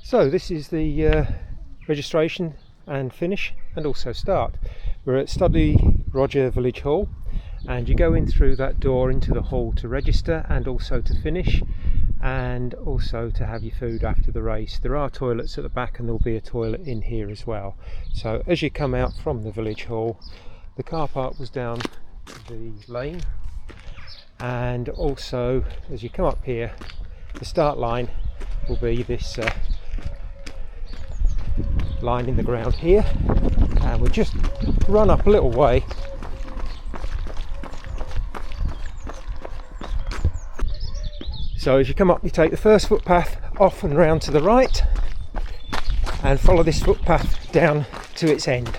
So this is the registration and finish and also start. We're at Studley Roger Village Hall, and you go in through that door into the hall to register and also to finish, and also to have your food after the race. There are toilets at the back and there'll be a toilet in here as well. So as you come out from the village hall, the car park was down the lane, and also as you come up here, the start line will be this line in the ground here, and we'll just run up a little way. So as you come up, you take the first footpath off and round to the right and follow this footpath down to its end.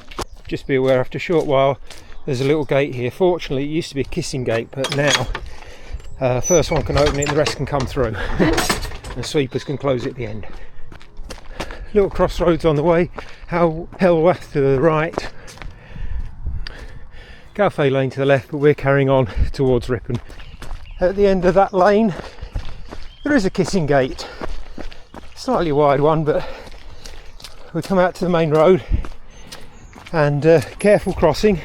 Just be aware, after a short while there's a little gate here. Fortunately it used to be a kissing gate, but now first one can open it and the rest can come through and sweepers can close it at the end. Little crossroads on the way, Helwath to the right, Calfay Lane to the left, but we're carrying on towards Ripon. At the end of that lane there is a kissing gate, slightly wide one, but we come out to the main road, and careful crossing,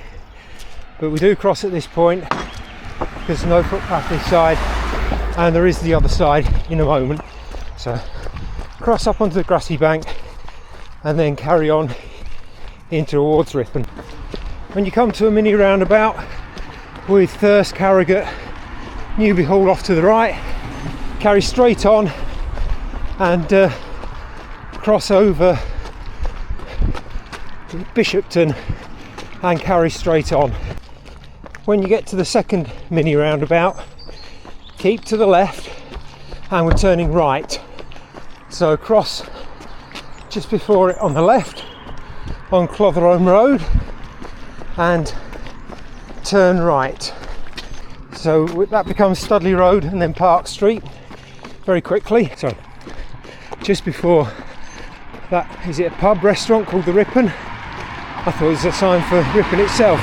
but we do cross at this point because there's no footpath this side and there is the other side in a moment. So cross up onto the grassy bank and then carry on in towards Ripon. When you come to a mini roundabout with Thirst, Carrigot, Newby Hall off to the right, carry straight on and cross over Bishopton and carry straight on. When you get to the second mini roundabout, keep to the left and we're turning right. So cross just before it on the left on Clotherholme Road and turn right. So that becomes Studley Road and then Park Street very quickly. So just before that, is it a pub restaurant called the Ripon? I thought it was a sign for Ripon itself.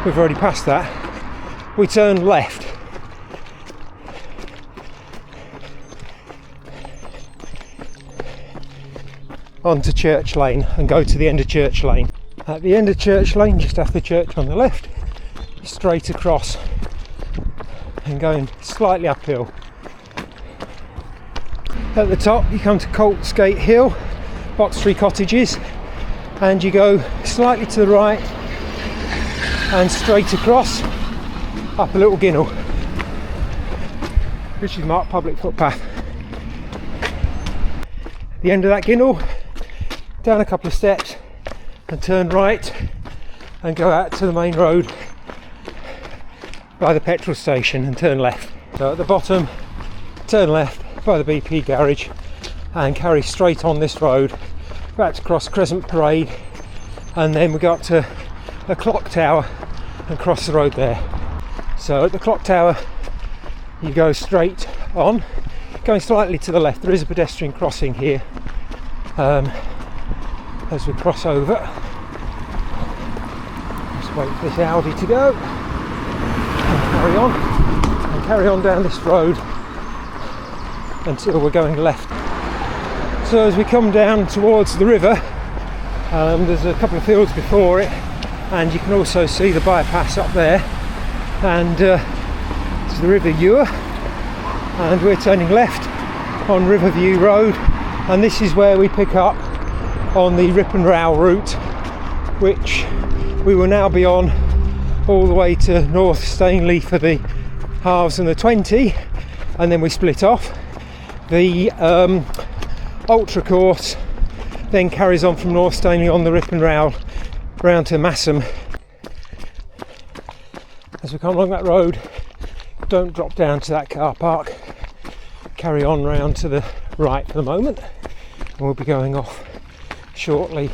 We've already passed that. We turn left. Onto Church Lane and go to the end of Church Lane. At the end of Church Lane, just after the church on the left, straight across and going slightly uphill. At the top you come to Coltsgate Hill, Box Tree Cottages, and you go slightly to the right and straight across up a little ginnel, which is marked public footpath. At the end of that ginnel, down a couple of steps and turn right and go out to the main road by the petrol station and turn left. So at the bottom, turn left by the BP garage and carry straight on this road back to cross Crescent Parade, and then we go up to a clock tower and cross the road there. So at the clock tower you go straight on, going slightly to the left. There is a pedestrian crossing here as we cross over. Just wait for this Audi to go and carry on down this road until we're going left. So as we come down towards the river, there's a couple of fields before it, and you can also see the bypass up there, and it's the River Ewer, and we're turning left on Riverview Road, and this is where we pick up on the Ripon Row route, which we will now be on all the way to North Stainley for the halves and the 20, and then we split off. The ultra course then carries on from North Stainley on the Ripon Row round to Massam. As we come along that road, don't drop down to that car park, carry on round to the right for the moment, and we'll be going off shortly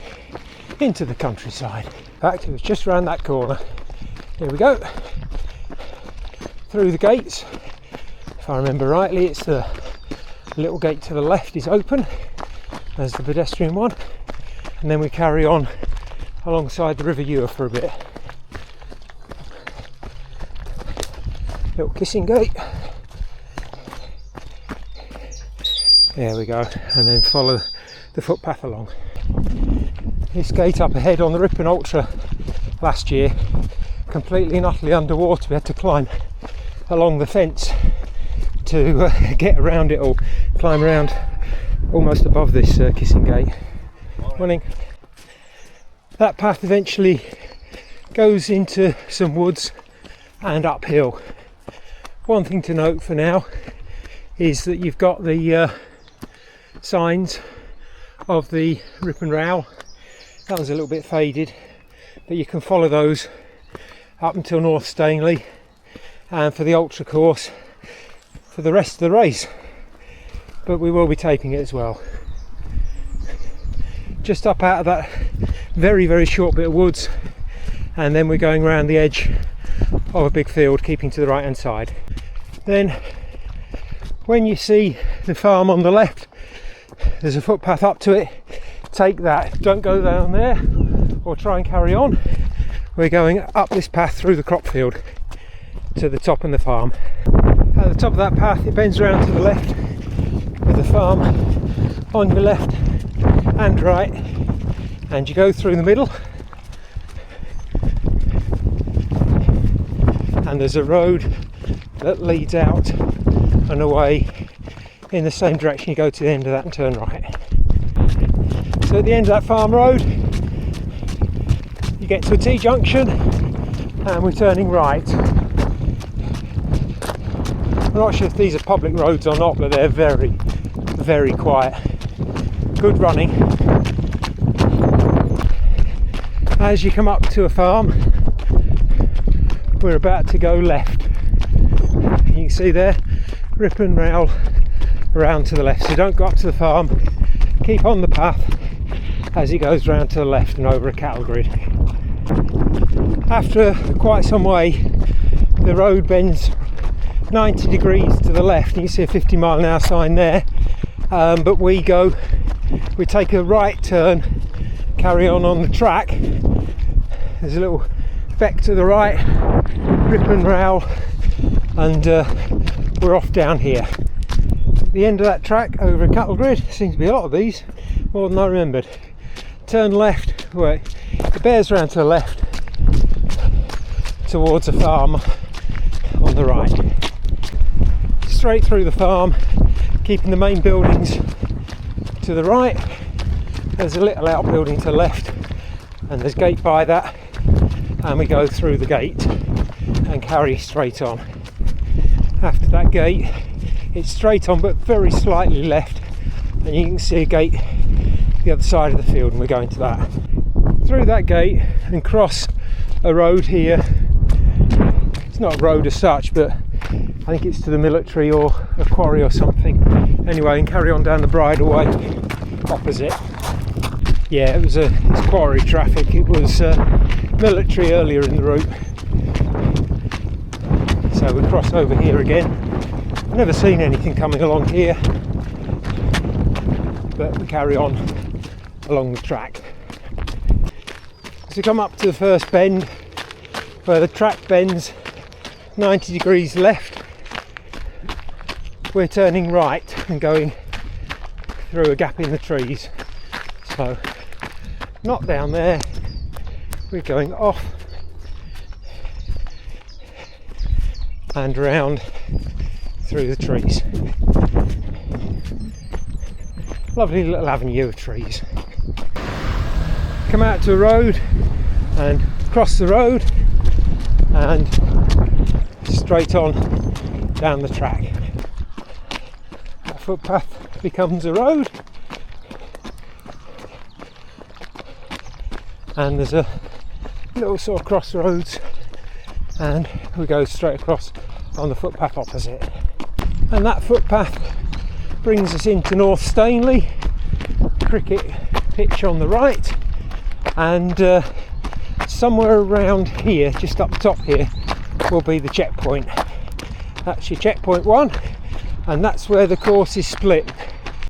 into the countryside. In fact, it was just round that corner. Here we go, through the gates. If I remember rightly, it's the little gate to the left is open, there's the pedestrian one, and then we carry on alongside the River Ewer for a bit. Little kissing gate. There we go, and then follow the footpath along. This gate up ahead on the Ripon Ultra last year, completely and utterly underwater. We had to climb along the fence to get around it all, climb around almost above this kissing gate. Morning. That path eventually goes into some woods and uphill. One thing to note for now is that you've got the signs of the Ripon Rowell. That was a little bit faded, but you can follow those up until North Stainley, and for the ultra course for the rest of the race, but we will be taping it as well. Just up out of that very short bit of woods, and then we're going around the edge of a big field, keeping to the right hand side. Then when you see the farm on the left, there's a footpath up to it. Take that, don't go down there or try and carry on. We're going up this path through the crop field to the top of the farm. At the top of that path it bends around to the left, with the farm on your left and right, and you go through the middle, and there's a road that leads out and away in the same direction. You go to the end of that and turn right. So at the end of that farm road you get to a T-junction and we're turning right. I'm not sure if these are public roads or not, but they're very quiet. Good running. As you come up to a farm, we're about to go left. You can see there, Ripon Rowell around to the left. So don't go up to the farm, keep on the path as it goes round to the left and over a cattle grid. After quite some way, the road bends 90 degrees to the left. You can see a 50-mile-an-hour sign there, but we take a right turn, carry on the track. There's a little beck to the right, Ripon Rowell, and we're off down here. At the end of that track, over a cattle grid, seems to be a lot of these, more than I remembered. Turn left, wait, it bears around to the left towards a farm on the right. Straight through the farm, keeping the main buildings to the right. There's a little outbuilding to the left, and there's a gate by that, and we go through the gate and carry straight on. After that gate it's straight on but very slightly left, and you can see a gate the other side of the field, and we're going to that. Through that gate and cross a road here. It's not a road as such, but I think it's to the military or a quarry or something. Anyway, and carry on down the bridleway opposite. Yeah, it's quarry traffic. It was military earlier in the route. So we cross over here again. I've never seen anything coming along here, but we carry on along the track. As we come up to the first bend, where the track bends 90 degrees left, we're turning right and going through a gap in the trees. So not down there, we're going off and around through the trees. Lovely little avenue of trees. Come out to a road and cross the road and straight on down the track. That footpath becomes a road, and there's a little sort of crossroads, and we go straight across on the footpath opposite. And that footpath brings us into North Stainley, cricket pitch on the right, and somewhere around here, just up top here, will be the checkpoint. That's your checkpoint 1, and that's where the course is split.